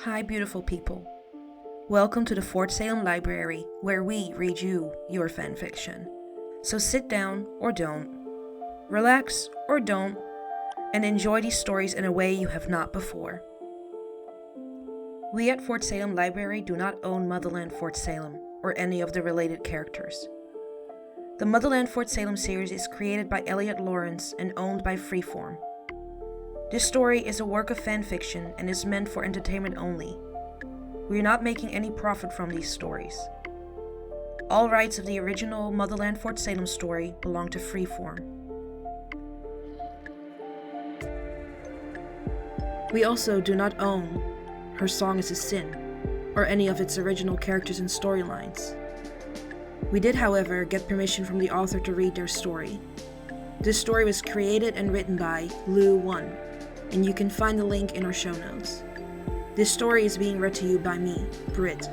Hi, beautiful people. Welcome to the Fort Salem Library, where we read you your fanfiction. So sit down or don't, relax or don't, and enjoy these stories in a way you have not before. We at Fort Salem Library do not own Motherland Fort Salem or any of the related characters. The Motherland Fort Salem series is created by Elliot Lawrence and owned by Freeform. This story is a work of fanfiction and is meant for entertainment only. We are not making any profit from these stories. All rights of the original Motherland Fort Salem story belong to Freeform. We also do not own Her Song is a Sin, or any of its original characters and storylines. We did, however, get permission from the author to read their story. This story was created and written by Lou1, and you can find the link in our show notes. This story is being read to you by me, Britt.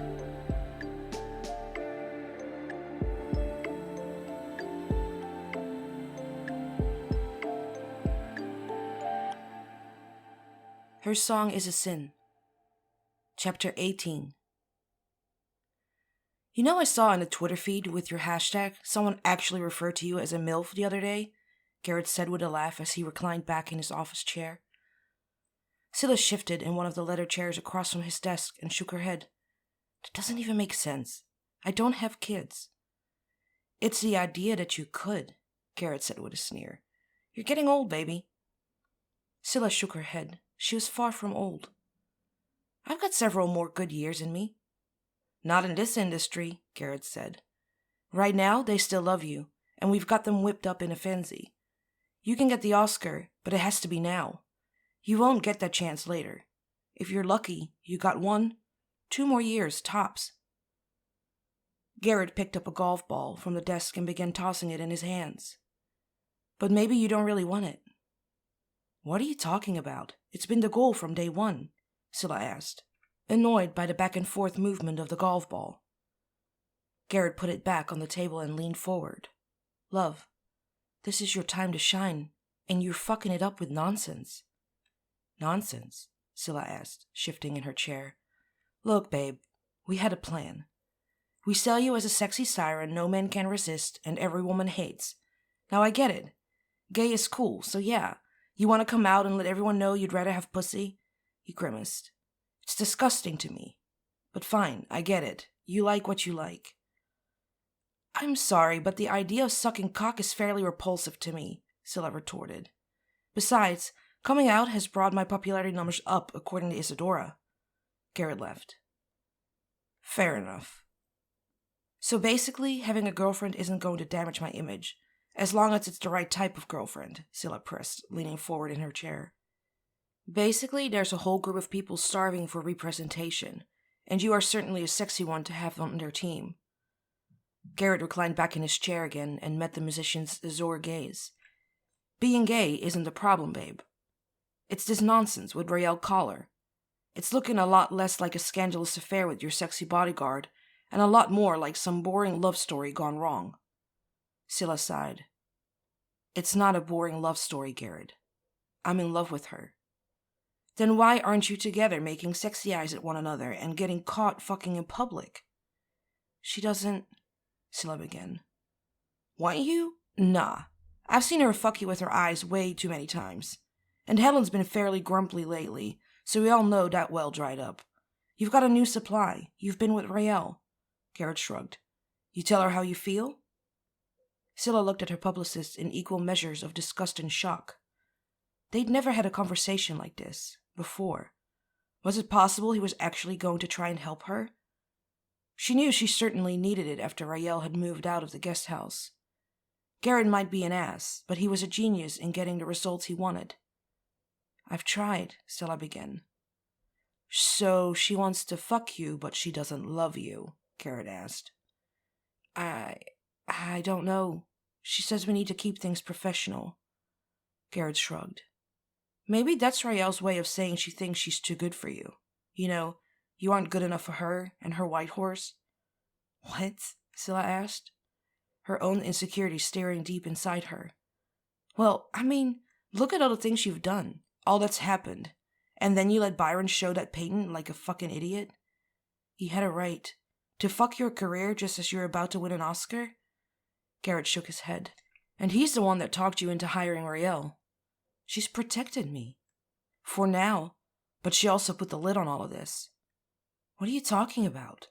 Her Song is a Sin. Chapter 18. You know, I saw in the Twitter feed with your hashtag someone actually referred to you as a MILF the other day? Garrett said with a laugh as he reclined back in his office chair. Scylla shifted in one of the leather chairs across from his desk and shook her head. That doesn't even make sense. I don't have kids. It's the idea that you could, Garrett said with a sneer. You're getting old, baby. Scylla shook her head. She was far from old. I've got several more good years in me. Not in this industry, Garrett said. Right now, they still love you, and we've got them whipped up in a frenzy. You can get the Oscar, but it has to be now. You won't get that chance later. If you're lucky, you got 1, 2 more years, tops. Garrett picked up a golf ball from the desk and began tossing it in his hands. But maybe you don't really want it. What are you talking about? It's been the goal from day one, Scylla asked, annoyed by the back and forth movement of the golf ball. Garrett put it back on the table and leaned forward. Love, this is your time to shine, and you're fucking it up with nonsense. Nonsense? Scylla asked, shifting in her chair. Look, babe, we had a plan. We sell you as a sexy siren no man can resist and every woman hates. Now I get it. Gay is cool, so yeah. You want to come out and let everyone know you'd rather have pussy? He grimaced. It's disgusting to me. But fine, I get it. You like what you like. I'm sorry, but the idea of sucking cock is fairly repulsive to me, Scylla retorted. Besides, coming out has brought my popularity numbers up, according to Isadora. Garrett left. Fair enough. So basically, having a girlfriend isn't going to damage my image, as long as it's the right type of girlfriend, Scylla pressed, leaning forward in her chair. Basically, there's a whole group of people starving for representation, and you are certainly a sexy one to have on their team. Garrett reclined back in his chair again and met the musician's azure gaze. Being gay isn't the problem, babe. It's this nonsense with Rael Collar. It's looking a lot less like a scandalous affair with your sexy bodyguard, and a lot more like some boring love story gone wrong. Scylla sighed. It's not a boring love story, Garrett. I'm in love with her. Then why aren't you together making sexy eyes at one another and getting caught fucking in public? She doesn't... Scylla began. Want you? Nah. I've seen her fuck you with her eyes way too many times. And Helen's been fairly grumpy lately, so we all know that well dried up. You've got a new supply. You've been with Rael. Garrett shrugged. You tell her how you feel? Scylla looked at her publicist in equal measures of disgust and shock. They'd never had a conversation like this, before. Was it possible he was actually going to try and help her? She knew she certainly needed it after Rael had moved out of the guest house. Garrett might be an ass, but he was a genius in getting the results he wanted. I've tried, Scylla began. So she wants to fuck you, but she doesn't love you, Garrett asked. I don't know. She says we need to keep things professional. Garrett shrugged. Maybe that's Rael's way of saying she thinks she's too good for you. You know, you aren't good enough for her and her white horse. What? Scylla asked, her own insecurity staring deep inside her. Well, I mean, look at all the things you've done, all that's happened, And then you let Byron show that patent like a fucking idiot? He had a right to fuck your career just as you're about to win an Oscar? Garrett shook his head. And he's the one that talked you into hiring Raelle. She's protected me. For now. But she also put the lid on all of this. What are you talking about?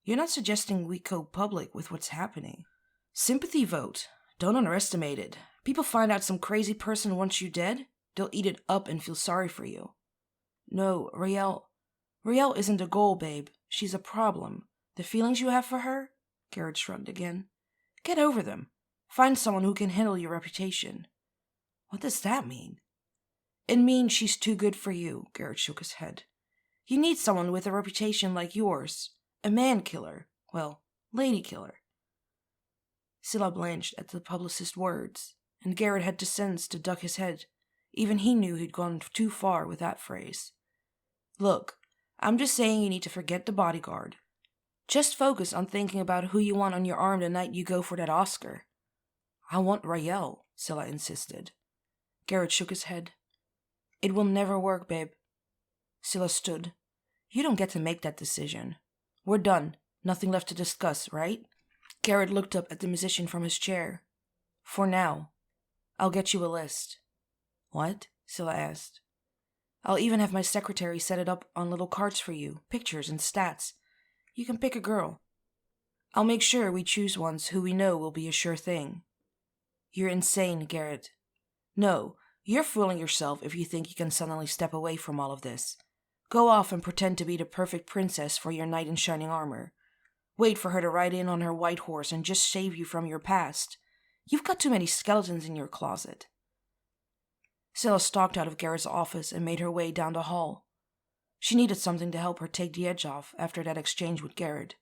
You're not suggesting we go public with what's happening. Sympathy vote. Don't underestimate it. People find out some crazy person wants you dead, they'll eat it up and feel sorry for you. No, Raelle isn't the goal, babe. She's a problem. The feelings you have for her? Garrett shrugged again. Get over them. Find someone who can handle your reputation. What does that mean? It means she's too good for you, Garrett shook his head. You need someone with a reputation like yours. A man killer. Well, lady killer. Scylla blanched at the publicist's words, and Garrett had the sense to duck his head. Even he knew he'd gone too far with that phrase. Look, I'm just saying you need to forget the bodyguard. Just focus on thinking about who you want on your arm the night you go for that Oscar. I want Raelle, Scylla insisted. Garrett shook his head. It will never work, babe. Scylla stood. You don't get to make that decision. We're done. Nothing left to discuss, right? Garrett looked up at the musician from his chair. For now. I'll get you a list. What? Scylla asked. I'll even have my secretary set it up on little cards for you, pictures and stats. You can pick a girl. I'll make sure we choose ones who we know will be a sure thing. You're insane, Garrett. No, you're fooling yourself if you think you can suddenly step away from all of this. Go off and pretend to be the perfect princess for your knight in shining armor. Wait for her to ride in on her white horse and just save you from your past. You've got too many skeletons in your closet. Scylla stalked out of Garrett's office and made her way down the hall. She needed something to help her take the edge off after that exchange with Garrett.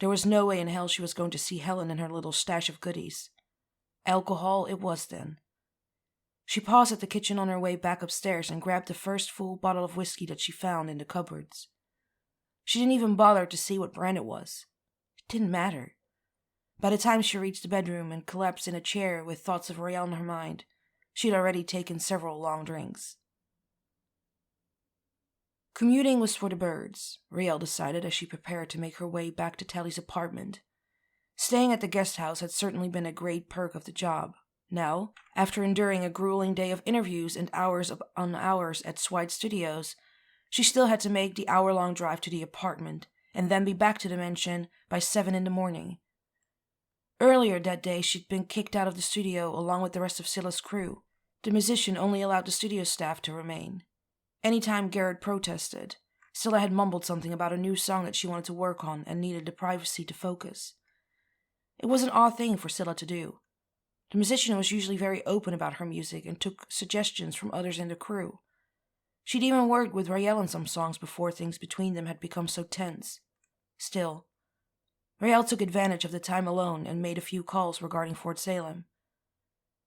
There was no way in hell she was going to see Helen and her little stash of goodies. Alcohol it was then. She paused at the kitchen on her way back upstairs and grabbed the first full bottle of whiskey that she found in the cupboards. She didn't even bother to see what brand it was. It didn't matter. By the time she reached the bedroom and collapsed in a chair with thoughts of Raelle in her mind, she'd already taken several long drinks. Commuting was for the birds, Raelle decided as she prepared to make her way back to Tally's apartment. Staying at the guest house had certainly been a great perk of the job. Now, after enduring a grueling day of interviews and hours upon hours at Swide Studios, she still had to make the hour-long drive to the apartment and then be back to the mansion by 7 a.m. Earlier that day, she'd been kicked out of the studio along with the rest of Scylla's crew. The musician only allowed the studio staff to remain. Anytime Garrett protested, Scylla had mumbled something about a new song that she wanted to work on and needed the privacy to focus. It was an odd thing for Scylla to do. The musician was usually very open about her music and took suggestions from others in the crew. She'd even worked with Raelle on some songs before things between them had become so tense. Still, Raelle took advantage of the time alone and made a few calls regarding Fort Salem.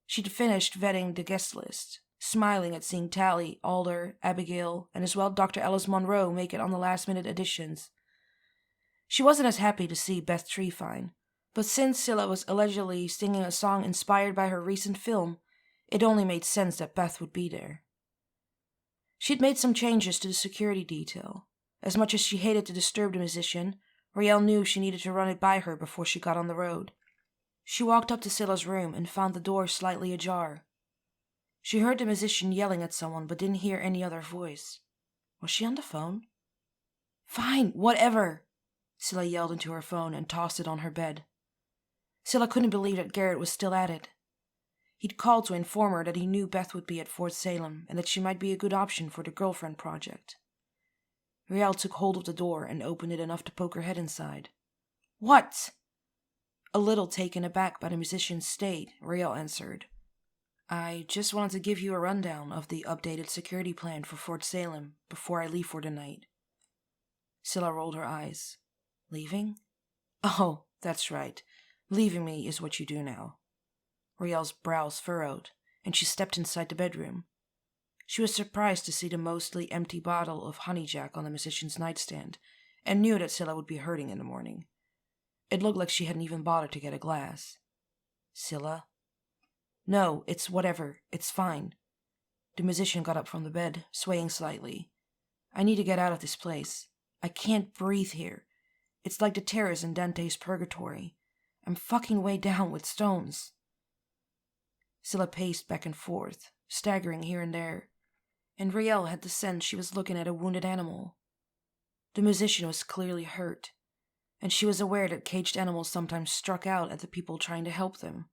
She'd finished vetting the guest list, smiling at seeing Tally, Alder, Abigail, and as well Dr. Alice Monroe make it on the last-minute additions. She wasn't as happy to see Beth Treefine, but since Scylla was allegedly singing a song inspired by her recent film, it only made sense that Beth would be there. She'd made some changes to the security detail. As much as she hated to disturb the musician, Raelle knew she needed to run it by her before she got on the road. She walked up to Scylla's room and found the door slightly ajar. She heard the musician yelling at someone but didn't hear any other voice. Was she on the phone? Fine, whatever, Scylla yelled into her phone and tossed it on her bed. Scylla couldn't believe that Garrett was still at it. He'd called to inform her that he knew Beth would be at Fort Salem and that she might be a good option for the girlfriend project. Raelle took hold of the door and opened it enough to poke her head inside. What? A little taken aback by the musician's state, Raelle answered. I just wanted to give you a rundown of the updated security plan for Fort Salem before I leave for the night. Scylla rolled her eyes. Leaving? Oh, that's right. Leaving me is what you do now. Raelle's brows furrowed, and she stepped inside the bedroom. She was surprised to see the mostly empty bottle of honey jack on the musician's nightstand, and knew that Scylla would be hurting in the morning. It looked like she hadn't even bothered to get a glass. Scylla? No, it's whatever. It's fine. The musician got up from the bed, swaying slightly. I need to get out of this place. I can't breathe here. It's like the terrace in Dante's Purgatory. I'm fucking weighed down with stones. Scylla paced back and forth, staggering here and there, and Riel had the sense she was looking at a wounded animal. The musician was clearly hurt, and she was aware that caged animals sometimes struck out at the people trying to help them.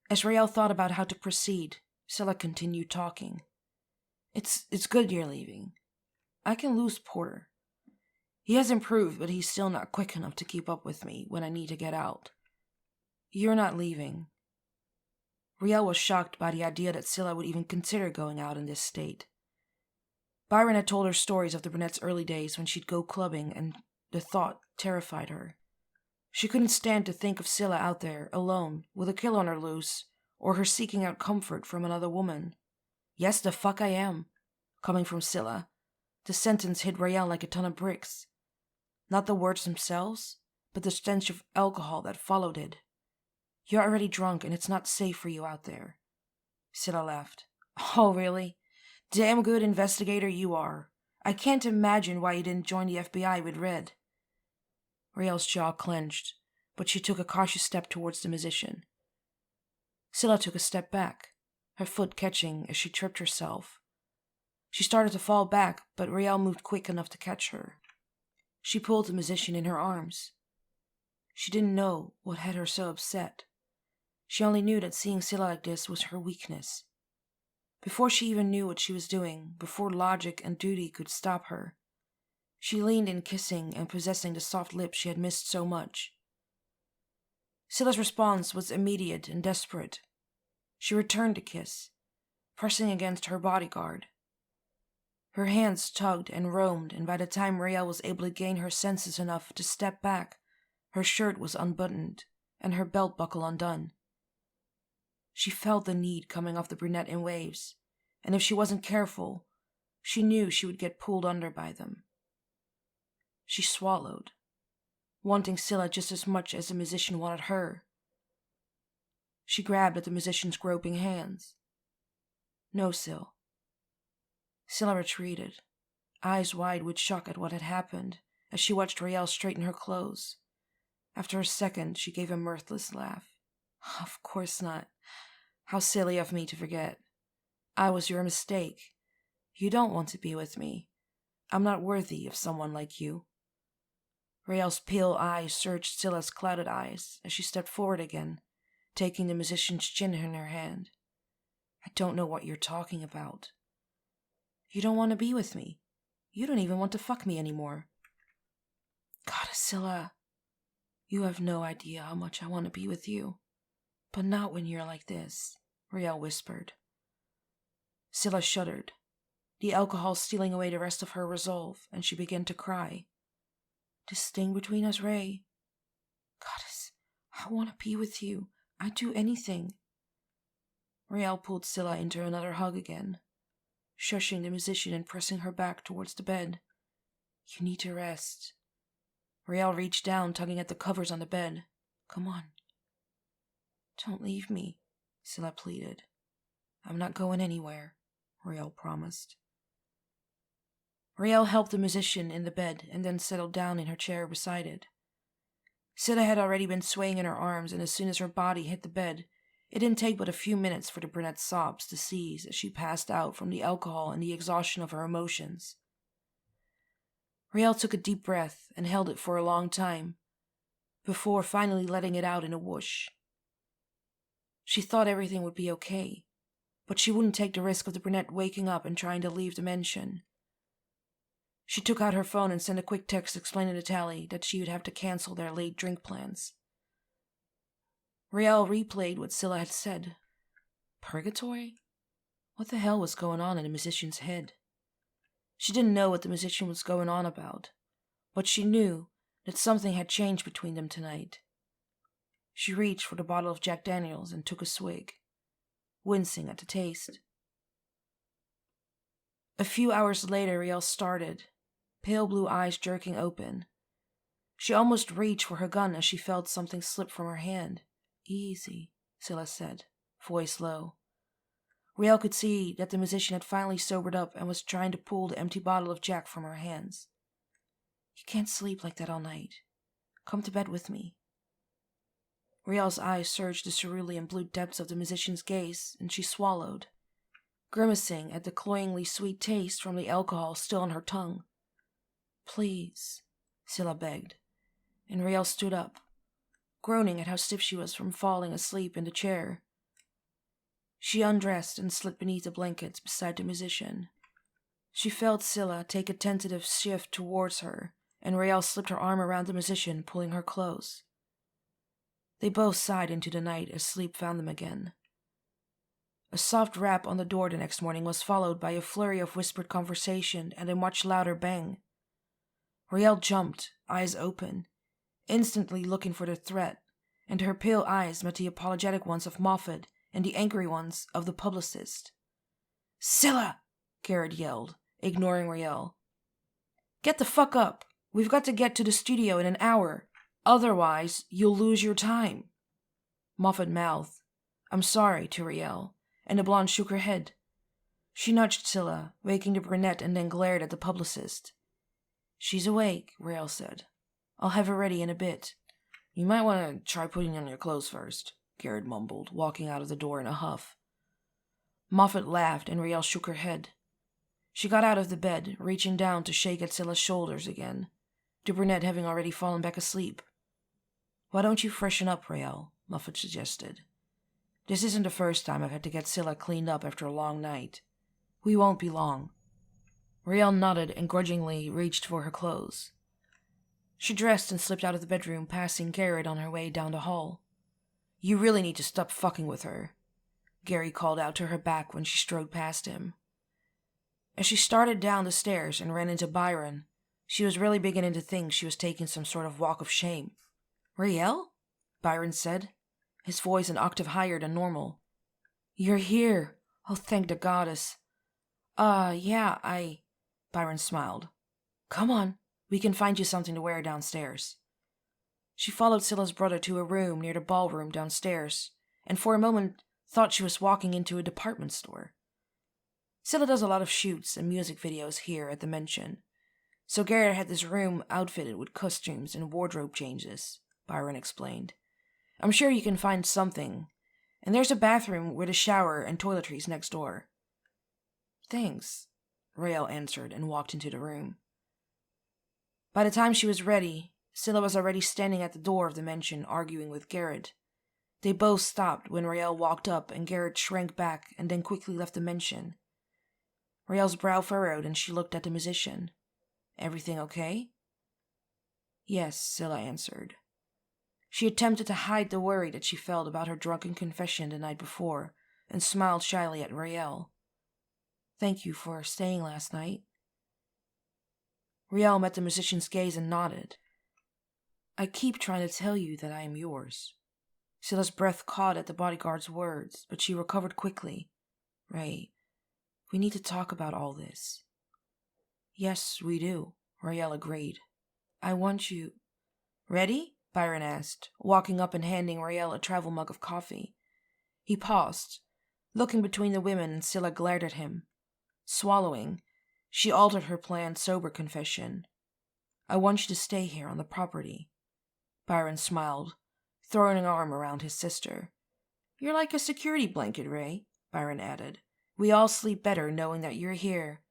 As Riel thought about how to proceed, Scylla continued talking. It's good you're leaving. I can lose Porter. He has improved, but he's still not quick enough to keep up with me when I need to get out. You're not leaving. Riel was shocked by the idea that Scylla would even consider going out in this state. Byron had told her stories of the brunette's early days when she'd go clubbing, and the thought terrified her. She couldn't stand to think of Scylla out there, alone, with a kill on her loose, or her seeking out comfort from another woman. Yes, the fuck I am. Coming from Scylla. The sentence hit Riel like a ton of bricks. Not the words themselves, but the stench of alcohol that followed it. You're already drunk and it's not safe for you out there. Scylla laughed. Oh, really? Damn good investigator you are. I can't imagine why you didn't join the FBI with Red. Riel's jaw clenched, but she took a cautious step towards the musician. Scylla took a step back, her foot catching as she tripped herself. She started to fall back, but Riel moved quick enough to catch her. She pulled the musician in her arms. She didn't know what had her so upset. She only knew that seeing Scylla like this was her weakness. Before she even knew what she was doing, before logic and duty could stop her, she leaned in, kissing and possessing the soft lips she had missed so much. Scylla's response was immediate and desperate. She returned the kiss, pressing against her bodyguard. Her hands tugged and roamed, and by the time Riel was able to gain her senses enough to step back, her shirt was unbuttoned and her belt buckle undone. She felt the need coming off the brunette in waves, and if she wasn't careful, she knew she would get pulled under by them. She swallowed, wanting Scylla just as much as the musician wanted her. She grabbed at the musician's groping hands. No, Syl. Scylla retreated, eyes wide with shock at what had happened, as she watched Riel straighten her clothes. After a second, she gave a mirthless laugh. Of course not. How silly of me to forget. I was your mistake. You don't want to be with me. I'm not worthy of someone like you. Riel's pale eyes searched Scylla's clouded eyes as she stepped forward again, taking the musician's chin in her hand. I don't know what you're talking about. You don't want to be with me. You don't even want to fuck me anymore. God, Scylla, you have no idea how much I want to be with you. But not when you're like this, Riel whispered. Scylla shuddered, the alcohol stealing away the rest of her resolve, and she began to cry. This thing between us, Ray. Goddess, I want to be with you. I'd do anything. Riel pulled Scylla into another hug again, shushing the musician and pressing her back towards the bed. You need to rest. Riel reached down, tugging at the covers on the bed. Come on. Don't leave me, Scylla pleaded. I'm not going anywhere, Riel promised. Riel helped the musician in the bed and then settled down in her chair beside it. Scylla had already been swaying in her arms, and as soon as her body hit the bed, it didn't take but a few minutes for the brunette's sobs to cease as she passed out from the alcohol and the exhaustion of her emotions. Riel took a deep breath and held it for a long time, before finally letting it out in a whoosh. She thought everything would be okay, but she wouldn't take the risk of the brunette waking up and trying to leave the mansion. She took out her phone and sent a quick text explaining to Tally that she would have to cancel their late drink plans. Riel replayed what Scylla had said. Purgatory? What the hell was going on in the musician's head? She didn't know what the musician was going on about, but she knew that something had changed between them tonight. She reached for the bottle of Jack Daniels and took a swig, wincing at the taste. A few hours later, Riel started, pale blue eyes jerking open. She almost reached for her gun as she felt something slip from her hand. Easy, Scylla said, voice low. Riel could see that the musician had finally sobered up and was trying to pull the empty bottle of Jack from her hands. "You can't sleep like that all night. Come to bed with me." Riel's eyes searched the cerulean blue depths of the musician's gaze, and she swallowed, grimacing at the cloyingly sweet taste from the alcohol still on her tongue. "Please," Scylla begged, and Riel stood up, groaning at how stiff she was from falling asleep in the chair. She undressed and slid beneath the blankets beside the musician. She felt Scylla take a tentative shift towards her, and Riel slipped her arm around the musician, pulling her close. They both sighed into the night as sleep found them again. A soft rap on the door the next morning was followed by a flurry of whispered conversation and a much louder bang. Riel jumped, eyes open, instantly looking for the threat, and her pale eyes met the apologetic ones of Moffat and the angry ones of the publicist. "Scylla!" Garrett yelled, ignoring Riel. "Get the fuck up! We've got to get to the studio in an hour. Otherwise, you'll lose your time." Moffat mouthed, "I'm sorry," to Riel, and the blonde shook her head. She nudged Scylla, waking the brunette, and then glared at the publicist. "She's awake," Riel said. "I'll have her ready in a bit." "You might want to try putting on your clothes first," Garrett mumbled, walking out of the door in a huff. Moffat laughed, and Riel shook her head. She got out of the bed, reaching down to shake at Scylla's shoulders again, the brunette having already fallen back asleep. "Why don't you freshen up, Riel?" Moffat suggested. "This isn't the first time I've had to get Scylla cleaned up after a long night. We won't be long." Riel nodded and grudgingly reached for her clothes. She dressed and slipped out of the bedroom, passing Garrett on her way down the hall. "You really need to stop fucking with her," Gary called out to her back when she strode past him. As she started down the stairs and ran into Byron, she was really beginning to think she was taking some sort of walk of shame. "Riel?" Byron said, his voice an octave higher than normal. "You're here. Oh, thank the goddess." Yeah, Byron smiled. "Come on, we can find you something to wear downstairs." She followed Scylla's brother to a room near the ballroom downstairs, and for a moment thought she was walking into a department store. Scylla does a lot of shoots and music videos here at the Mansion, so Garrett had this room outfitted with costumes and wardrobe changes, Byron explained. "I'm sure you can find something, and there's a bathroom with a shower and toiletries next door." "Thanks," Riel answered and walked into the room. By the time she was ready, Scylla was already standing at the door of the Mansion arguing with Garrett. They both stopped when Riel walked up, and Garrett shrank back and then quickly left the Mansion. Riel's brow furrowed and she looked at the musician. "Everything okay?" "Yes," Scylla answered. She attempted to hide the worry that she felt about her drunken confession the night before, and smiled shyly at Riel. "Thank you for staying last night." Riel met the musician's gaze and nodded. "I keep trying to tell you that I am yours." Scylla's breath caught at the bodyguard's words, but she recovered quickly. "Ray, we need to talk about all this." "Yes, we do," Riel agreed. "I want you—" "Ready?" Byron asked, walking up and handing Riel a travel mug of coffee. He paused, looking between the women, and Scylla glared at him. Swallowing, she altered her planned sober confession. "I want you to stay here on the property." Byron smiled, throwing an arm around his sister. "You're like a security blanket, Ray," Byron added. "We all sleep better knowing that you're here."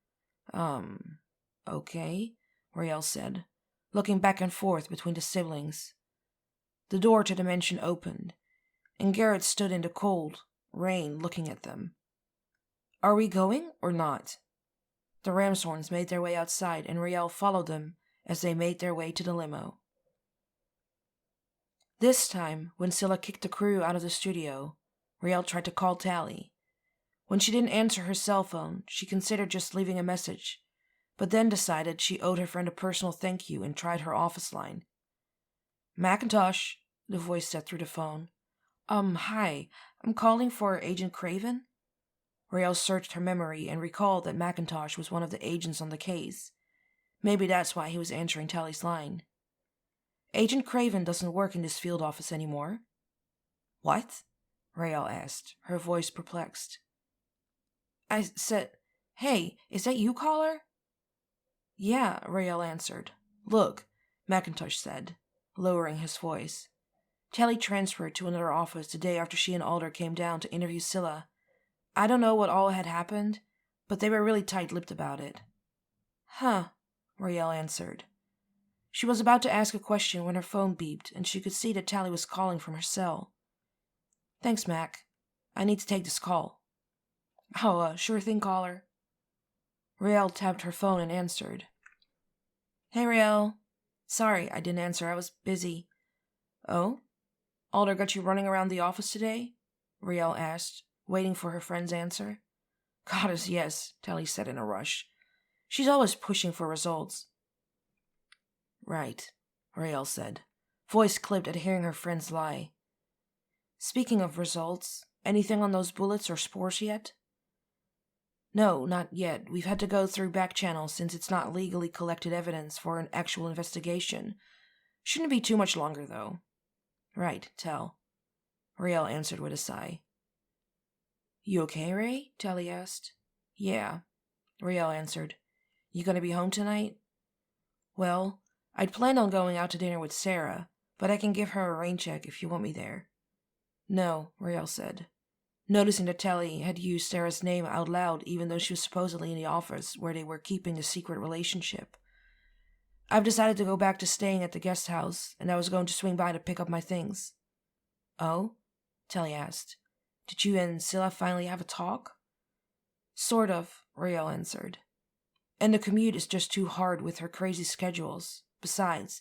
Okay, Riel said, looking back and forth between the siblings. The door to the Mansion opened, and Garrett stood in the cold rain looking at them. "Are we going or not?" The Ramshorns made their way outside, and Riel followed them as they made their way to the limo. This time, when Scylla kicked the crew out of the studio, Riel tried to call Tally. When she didn't answer her cell phone, she considered just leaving a message, but then decided she owed her friend a personal thank you and tried her office line. "Macintosh," the voice said through the phone. Hi, I'm calling for Agent Craven." Riel searched her memory and recalled that Macintosh was one of the agents on the case. Maybe that's why he was answering Tally's line. "Agent Craven doesn't work in this field office anymore." "What?" Riel asked, her voice perplexed. I said, "Hey, is that you, caller?" "Yeah," Rael answered. "Look," McIntosh said, lowering his voice. Tally transferred to another office the day after she and Alder came down to interview Scylla. I don't know what all had happened, but they were really tight-lipped about it. "Huh," Rael answered. She was about to ask a question when her phone beeped, and she could see that Tally was calling from her cell. "Thanks, Mac. I need to take this call." "Oh, sure thing, caller." Rael tapped her phone and answered. "Hey, Rael. Sorry, I didn't answer. I was busy." "Oh? Alder got you running around the office today?" Rael asked, waiting for her friend's answer. "Goddess, yes," Tally said in a rush. "She's always pushing for results." "Right," Rael said, voice clipped at hearing her friend's lie. "Speaking of results, anything on those bullets or spores yet?" "No, not yet. We've had to go through back channels since it's not legally collected evidence for an actual investigation. Shouldn't be too much longer, though." "Right, Tell," Rael answered with a sigh. "You okay, Ray?" Tally asked. "Yeah," Rael answered. "You gonna be home tonight?" "Well, I'd planned on going out to dinner with Sarah, but I can give her a rain check if you want me there." "No," Rael said, noticing that Tally had used Sarah's name out loud even though she was supposedly in the office where they were keeping the secret relationship. "I've decided to go back to staying at the guest house, and I was going to swing by to pick up my things." "Oh?" Tally asked. "Did you and Scylla finally have a talk?" "Sort of," Rael answered. "And the commute is just too hard with her crazy schedules. Besides,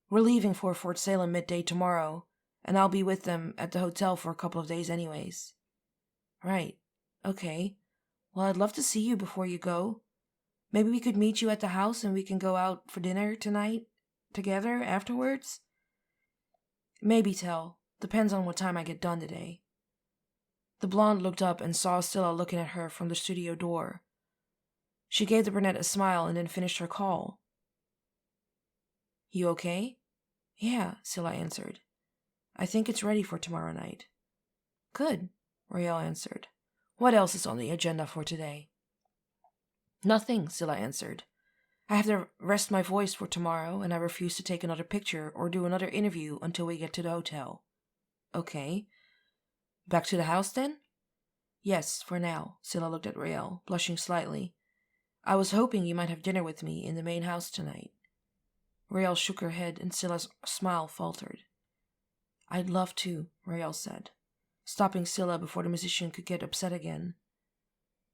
we're leaving for Fort Salem midday tomorrow, and I'll be with them at the hotel for a couple of days anyways." "Right. Okay. Well, I'd love to see you before you go. Maybe we could meet you at the house and we can go out for dinner tonight together afterwards?" "Maybe, Tell. Depends on what time I get done today." The blonde looked up and saw Scylla looking at her from the studio door. She gave the brunette a smile and then finished her call. "You okay?" "Yeah," Scylla answered. "I think it's ready for tomorrow night." "Good," Rael answered. "What else is on the agenda for today?" "Nothing," Scylla answered. "I have to rest my voice for tomorrow, and I refuse to take another picture or do another interview until we get to the hotel." "Okay. Back to the house, then?" "Yes, for now," Scylla looked at Rael, blushing slightly. "I was hoping you might have dinner with me in the main house tonight." Rael shook her head, and Scylla's smile faltered. "I'd love to," Rael said, stopping Scylla before the musician could get upset again.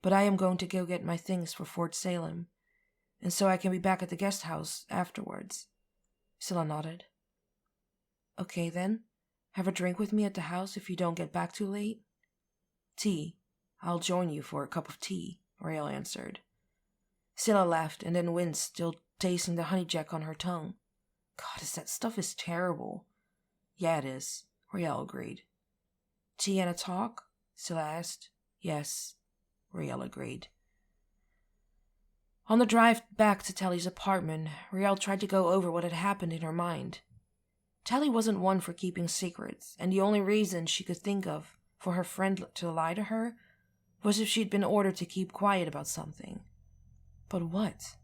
"But I am going to go get my things for Fort Salem, and so I can be back at the guest house afterwards." Scylla nodded. "Okay, then. Have a drink with me at the house if you don't get back too late?" "Tea. I'll join you for a cup of tea," Rael answered. Scylla laughed and then winced, still tasting the honey jack on her tongue. "God, that stuff is terrible." "Yeah, it is," Rael agreed. "Tea and a talk?" Scylla asked. "Yes," Rael agreed. On the drive back to Tally's apartment, Rael tried to go over what had happened in her mind. Tally wasn't one for keeping secrets, and the only reason she could think of for her friend to lie to her was if she'd been ordered to keep quiet about something. But what?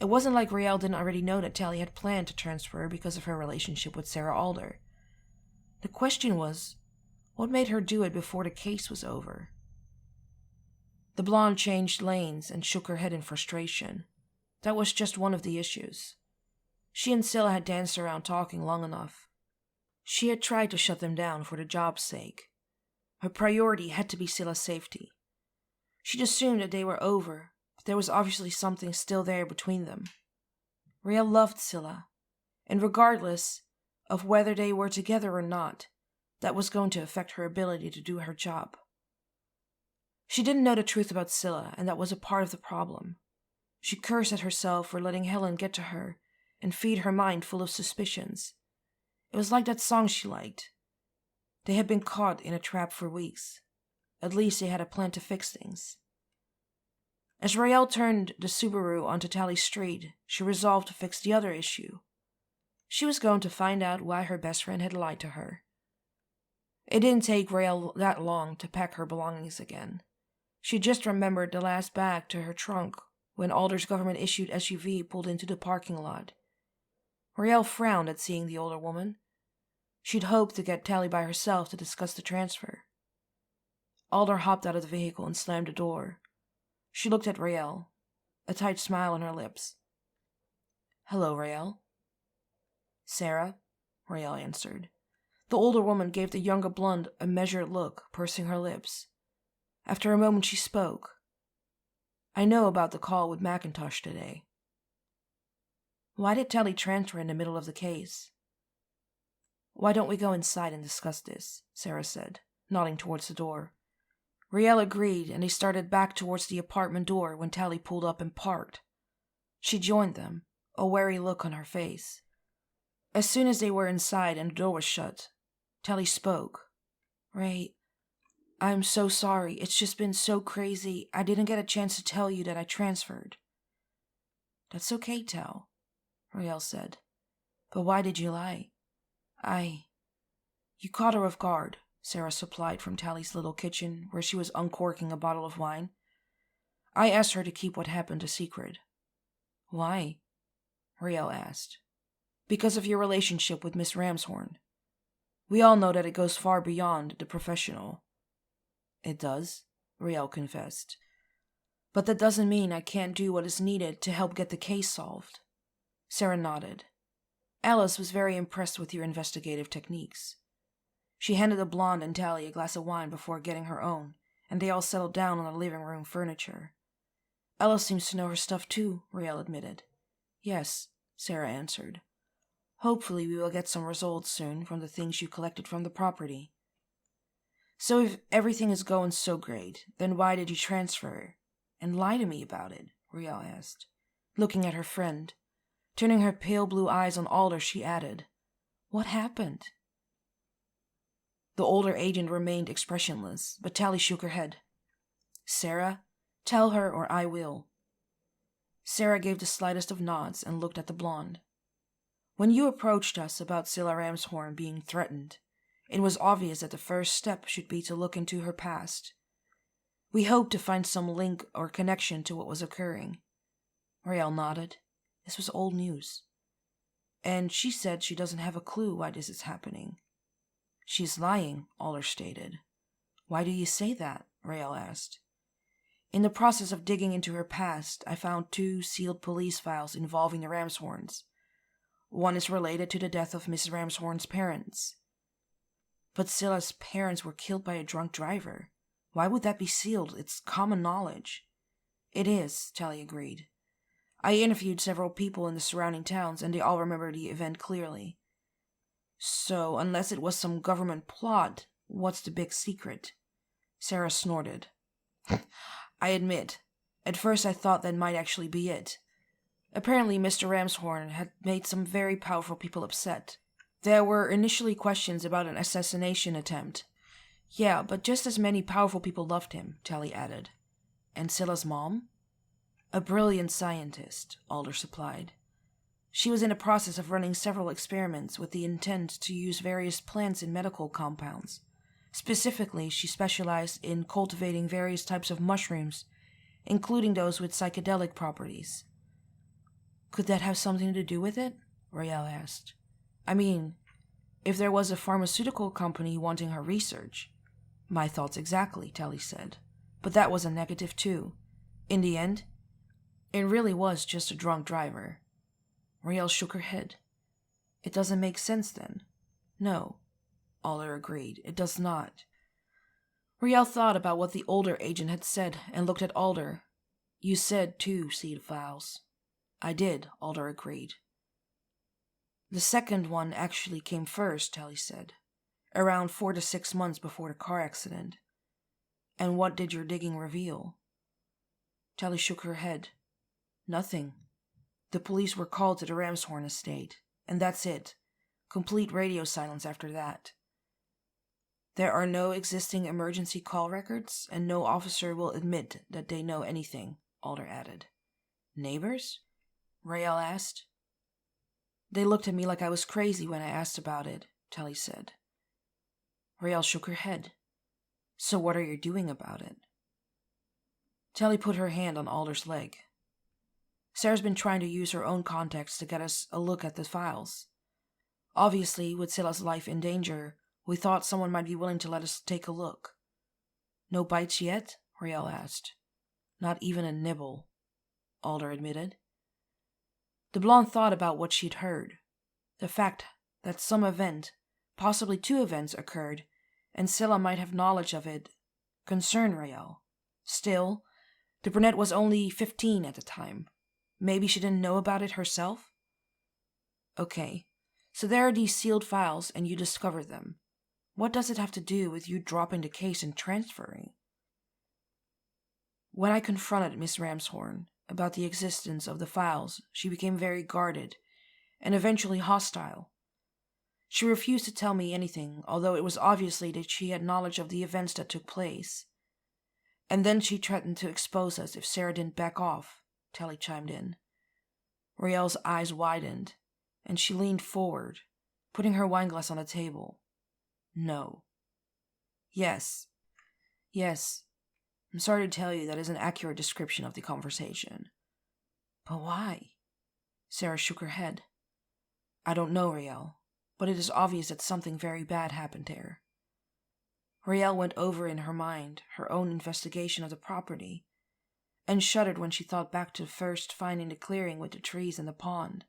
It wasn't like Rael didn't already know that Tally had planned to transfer because of her relationship with Sarah Alder. The question was, what made her do it before the case was over? The blonde changed lanes and shook her head in frustration. That was just one of the issues. She and Scylla had danced around talking long enough. She had tried to shut them down for the job's sake. Her priority had to be Scylla's safety. She'd assumed that they were over, but there was obviously something still there between them. Rael loved Scylla, and regardless of whether they were together or not, that was going to affect her ability to do her job. She didn't know the truth about Scylla, and that was a part of the problem. She cursed at herself for letting Helen get to her and feed her mind full of suspicions. It was like that song she liked. They had been caught in a trap for weeks. At least they had a plan to fix things. As Rael turned the Subaru onto Tally Street, she resolved to fix the other issue. She was going to find out why her best friend had lied to her. It didn't take Rael that long to pack her belongings again. She just remembered the last bag to her trunk when Alder's government-issued SUV pulled into the parking lot. Raelle frowned at seeing the older woman. She'd hoped to get Tally by herself to discuss the transfer. Alder hopped out of the vehicle and slammed the door. She looked at Raelle, a tight smile on her lips. "Hello, Raelle." "Sarah," Raelle answered. The older woman gave the younger blonde a measured look, pursing her lips. After a moment she spoke. "I know about the call with McIntosh today." "Why did Tally transfer in the middle of the case?" "Why don't we go inside and discuss this?" Sarah said, nodding towards the door. Raelle agreed, and they started back towards the apartment door when Tally pulled up and parked. She joined them, a wary look on her face. As soon as they were inside and the door was shut, Tally spoke. "Ray, I'm so sorry. It's just been so crazy. I didn't get a chance to tell you that I transferred." "That's okay, Tal," Raelle said. "But why did you lie?" You caught her off guard," Sarah supplied from Tally's little kitchen, where she was uncorking a bottle of wine. "I asked her to keep what happened a secret." "Why?" Raelle asked. "Because of your relationship with Miss Ramshorn. We all know that it goes far beyond the professional." "It does," Raelle confessed. "But that doesn't mean I can't do what is needed to help get the case solved." Sarah nodded. "Alice was very impressed with your investigative techniques." She handed the blonde and Tally a glass of wine before getting her own, and they all settled down on the living room furniture. "Alice seems to know her stuff too," Raelle admitted. "Yes," Sarah answered. "Hopefully we will get some results soon from the things you collected from the property." "So if everything is going so great, then why did you transfer and lie to me about it?" Raelle asked, looking at her friend. Turning her pale blue eyes on Alder, she added, "What happened?" The older agent remained expressionless, but Tally shook her head. "Sarah, tell her or I will." Sarah gave the slightest of nods and looked at the blonde. "When you approached us about Scylla Ramshorn being threatened, it was obvious that the first step should be to look into her past. We hoped to find some link or connection to what was occurring." Raelle nodded. This was old news. "And she said she doesn't have a clue why this is happening." "She's lying," Alder stated. "Why do you say that?" Raelle asked. "In the process of digging into her past, I found 2 sealed police files involving the Ramshorns. One is related to the death of Mrs. Ramshorn's parents." "But Scylla's parents were killed by a drunk driver. Why would that be sealed? It's common knowledge." "It is," Tally agreed. "I interviewed several people in the surrounding towns, and they all remember the event clearly." "So, unless it was some government plot, what's the big secret?" Sarah snorted. "I admit, at first I thought that might actually be it. Apparently Mr. Ramshorn had made some very powerful people upset. There were initially questions about an assassination attempt. Yeah, but just as many powerful people loved him," Tally added. "And Scylla's mom?" "A brilliant scientist," Alder supplied. "She was in the process of running several experiments with the intent to use various plants in medical compounds. Specifically, she specialized in cultivating various types of mushrooms, including those with psychedelic properties." "Could that have something to do with it?" Raelle asked. "I mean, if there was a pharmaceutical company wanting her research." "My thoughts exactly," Tally said. "But that was a negative too. In the end, it really was just a drunk driver." Raelle shook her head. "It doesn't make sense then." "No," Alder agreed. "It does not." Raelle thought about what the older agent had said and looked at Alder. "You said 2 sealed files." "I did," Alder agreed. "The second one actually came first," Tally said, "around 4 to 6 months before the car accident." "And what did your digging reveal?" Tally shook her head. "Nothing. The police were called to the Ramshorn estate, and that's it. Complete radio silence after that." "There are no existing emergency call records, and no officer will admit that they know anything," Alder added. "Neighbors?" Raelle asked. "They looked at me like I was crazy when I asked about it," Tally said. Raelle shook her head. "So what are you doing about it?" Telly put her hand on Alder's leg. Sarah's been trying to use her own contacts to get us a look at the files. Obviously, with Sila's life in danger, we thought someone might be willing to let us take a look. No bites yet? Riel asked. Not even a nibble, Alder admitted. The blonde thought about what she'd heard. The fact that some event, possibly 2 events, occurred, and Sila might have knowledge of it, concerned Riel. Still, the brunette was only 15 at the time. Maybe she didn't know about it herself? Okay, so there are these sealed files and you discovered them. What does it have to do with you dropping the case and transferring? When I confronted Miss Ramshorn about the existence of the files, she became very guarded and eventually hostile. She refused to tell me anything, although it was obviously that she had knowledge of the events that took place. And then she threatened to expose us if Sarah didn't back off, Telly chimed in. Riel's eyes widened, and she leaned forward, putting her wineglass on the table. No. Yes. I'm sorry to tell you that is an accurate description of the conversation. But why? Sarah shook her head. I don't know, Riel, but it is obvious that something very bad happened there. Riel went over in her mind her own investigation of the property, and shuddered when she thought back to first finding the clearing with the trees and the pond.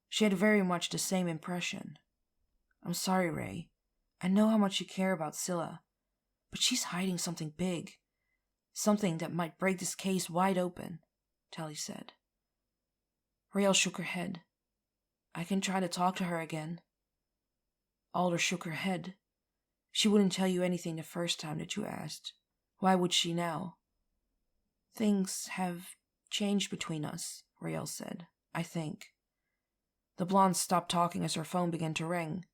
She had very much the same impression. I'm sorry, Ray. I know how much you care about Scylla, but she's hiding something big. Something that might break this case wide open, Telly said. Riel shook her head. I can try to talk to her again. Alder shook her head. She wouldn't tell you anything the first time that you asked. Why would she now? Things have changed between us, Riel said, I think. The blonde stopped talking as her phone began to ring.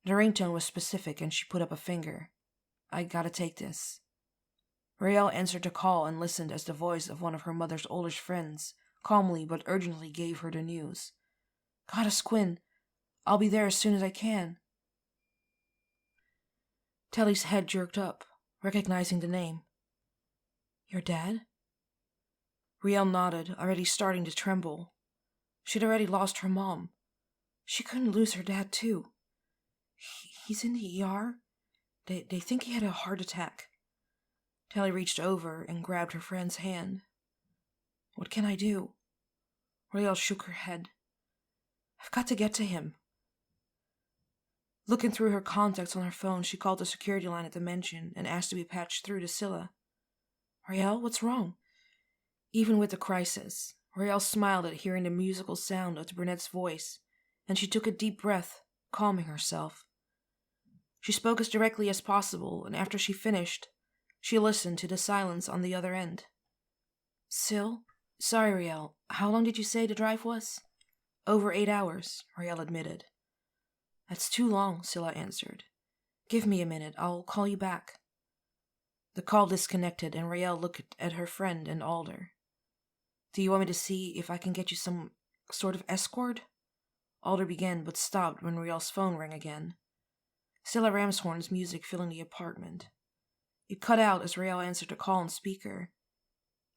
The ringtone was specific and she put up a finger. I gotta take this. Riel answered the call and listened as the voice of one of her mother's oldest friends calmly but urgently gave her the news. Goddess Quinn, I'll be there as soon as I can. Telly's head jerked up, recognizing the name. Your dad? Riel nodded, already starting to tremble. She'd already lost her mom. She couldn't lose her dad, too. He's in the ER. They think he had a heart attack. Telly reached over and grabbed her friend's hand. What can I do? Riel shook her head. I've got to get to him. Looking through her contacts on her phone, she called the security line at the mansion and asked to be patched through to Scylla. Riel, what's wrong? Even with the crisis, Riel smiled at hearing the musical sound of the brunette's voice, and she took a deep breath, calming herself. She spoke as directly as possible, and after she finished, she listened to the silence on the other end. Syl? Sorry, Riel. How long did you say the drive was? Over 8 hours, Riel admitted. That's too long, Scylla answered. Give me a minute. I'll call you back. The call disconnected, and Riel looked at her friend and Alder. Do you want me to see if I can get you some sort of escort? Alder began, but stopped when Riel's phone rang again. Scylla Ramshorn's music filling the apartment. It cut out as Riel answered the call on speaker.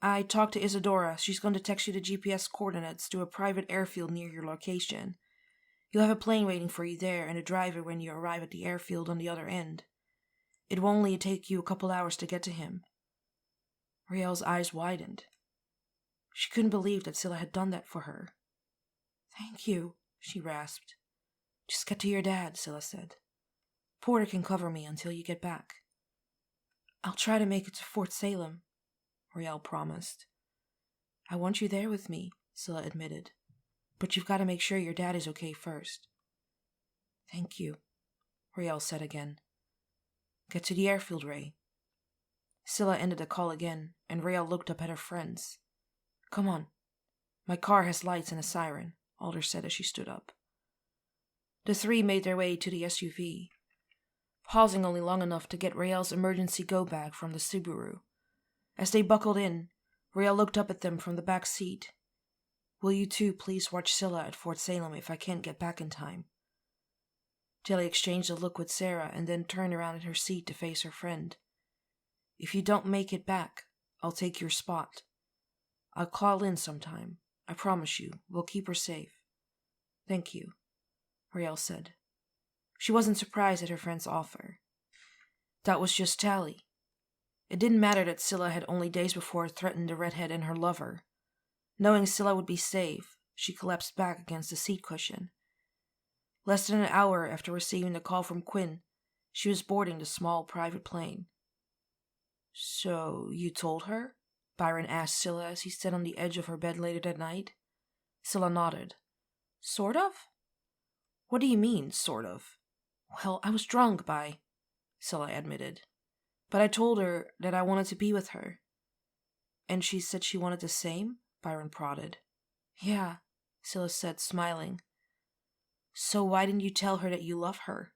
I talked to Isadora. She's going to text you the GPS coordinates to a private airfield near your location. You'll have a plane waiting for you there and a driver when you arrive at the airfield on the other end. It will only take you a couple hours to get to him. Riel's eyes widened. She couldn't believe that Scylla had done that for her. Thank you, she rasped. Just get to your dad, Scylla said. Porter can cover me until you get back. I'll try to make it to Fort Salem, Riel promised. I want you there with me, Scylla admitted. But you've got to make sure your dad is okay first. Thank you, Riel said again. Get to the airfield, Ray. Scylla ended the call again, and Riel looked up at her friends. Come on. My car has lights and a siren, Alder said as she stood up. The three made their way to the SUV, pausing only long enough to get Riel's emergency go-bag from the Subaru. As they buckled in, Riel looked up at them from the back seat. Will you two please watch Scylla at Fort Salem if I can't get back in time? Jelly exchanged a look with Sarah and then turned around in her seat to face her friend. If you don't make it back, I'll take your spot. I'll call in sometime. I promise you, we'll keep her safe. Thank you, Raelle said. She wasn't surprised at her friend's offer. That was just tally. It didn't matter that Scylla had only days before threatened the redhead and her lover. Knowing Scylla would be safe, she collapsed back against the seat cushion. Less than an hour after receiving the call from Quinn, she was boarding the small private plane. So, you told her? Byron asked Scylla as he sat on the edge of her bed later that night. Scylla nodded. Sort of? What do you mean, sort of? Well, I was drunk, Scylla admitted. But I told her that I wanted to be with her. And she said she wanted the same? Byron prodded. Yeah, Scylla said, smiling. So why didn't you tell her that you love her?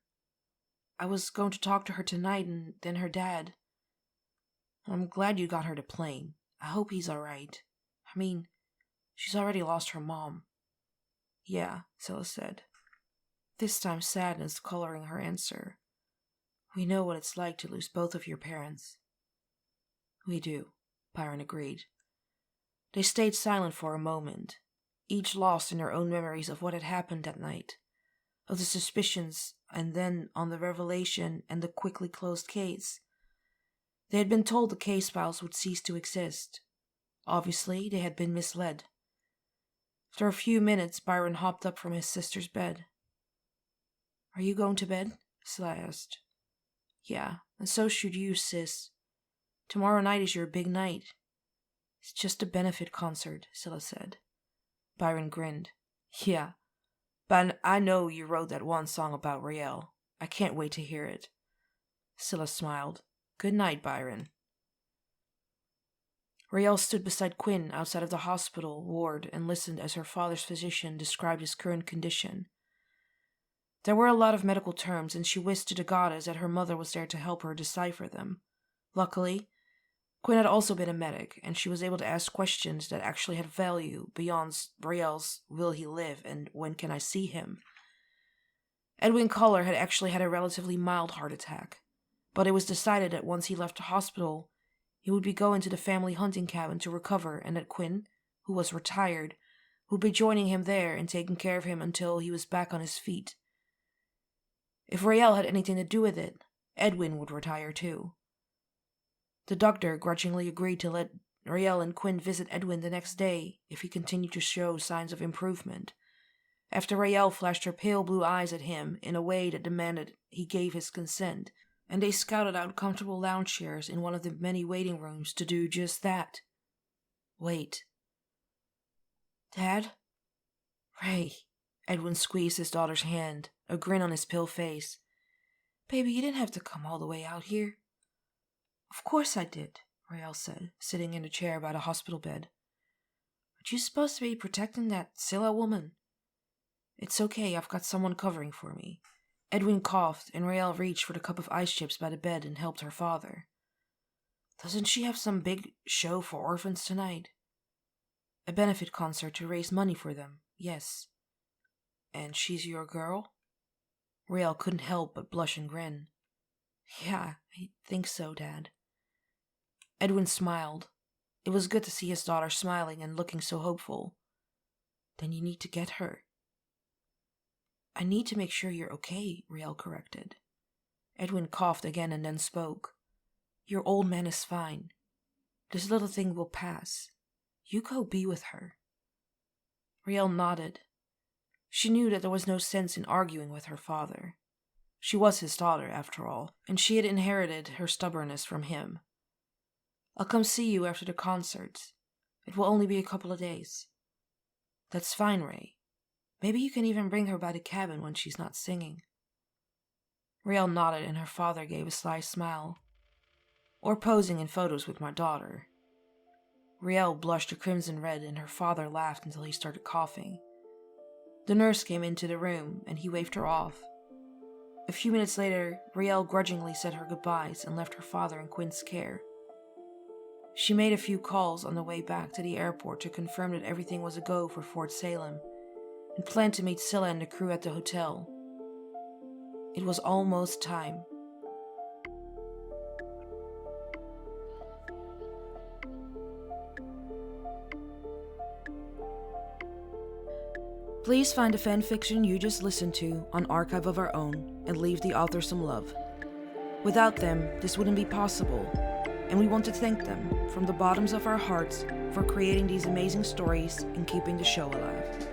I was going to talk to her tonight and then her dad. I'm glad you got her the plane. I hope he's all right. I mean, she's already lost her mom. Yeah, Scylla said, this time sadness coloring her answer. We know what it's like to lose both of your parents. We do, Byron agreed. They stayed silent for a moment, each lost in their own memories of what had happened that night, of the suspicions, and then on the revelation and the quickly closed case. They had been told the case files would cease to exist. Obviously, they had been misled. After a few minutes, Byron hopped up from his sister's bed. Are you going to bed? Scylla asked. Yeah, and so should you, sis. Tomorrow night is your big night. It's just a benefit concert, Scylla said. Byron grinned. Yeah, but I know you wrote that one song about Raelle. I can't wait to hear it. Scylla smiled. Good night, Byron. Raelle stood beside Quinn outside of the hospital ward and listened as her father's physician described his current condition. There were a lot of medical terms, and she wished to the goddess that her mother was there to help her decipher them. Luckily, Quinn had also been a medic, and she was able to ask questions that actually had value beyond Raelle's will he live and when can I see him. Edwin Culler had actually had a relatively mild heart attack, but it was decided that once he left the hospital, he would be going to the family hunting cabin to recover, and that Quinn, who was retired, would be joining him there and taking care of him until he was back on his feet. If Raelle had anything to do with it, Edwin would retire too. The doctor grudgingly agreed to let Raelle and Quinn visit Edwin the next day if he continued to show signs of improvement, after Raelle flashed her pale blue eyes at him in a way that demanded he gave his consent, and they scouted out comfortable lounge chairs in one of the many waiting rooms to do just that. Wait. Dad? Ray. Edwin squeezed his daughter's hand, a grin on his pale face. Baby, you didn't have to come all the way out here. Of course I did, Raelle said, sitting in a chair by the hospital bed. Aren't you supposed to be protecting that Scylla woman? It's okay, I've got someone covering for me. Edwin coughed, and Raelle reached for the cup of ice chips by the bed and helped her father. Doesn't she have some big show for orphans tonight? A benefit concert to raise money for them, yes. And she's your girl? Raelle couldn't help but blush and grin. Yeah, I think so, Dad. Edwin smiled. It was good to see his daughter smiling and looking so hopeful. Then you need to get her. I need to make sure you're okay, Raelle corrected. Edwin coughed again and then spoke. Your old man is fine. This little thing will pass. You go be with her. Raelle nodded. She knew that there was no sense in arguing with her father. She was his daughter, after all, and she had inherited her stubbornness from him. I'll come see you after the concert. It will only be a couple of days. That's fine, Ray. Maybe you can even bring her by the cabin when she's not singing. Raelle nodded and her father gave a sly smile. Or posing in photos with my daughter. Raelle blushed a crimson red and her father laughed until he started coughing. The nurse came into the room and he waved her off. A few minutes later, Raelle grudgingly said her goodbyes and left her father in Quinn's care. She made a few calls on the way back to the airport to confirm that everything was a go for Fort Salem, and planned to meet Scylla and the crew at the hotel. It was almost time. Please find the fanfiction you just listened to on Archive of Our Own and leave the author some love. Without them, this wouldn't be possible, and we want to thank them from the bottoms of our hearts for creating these amazing stories and keeping the show alive.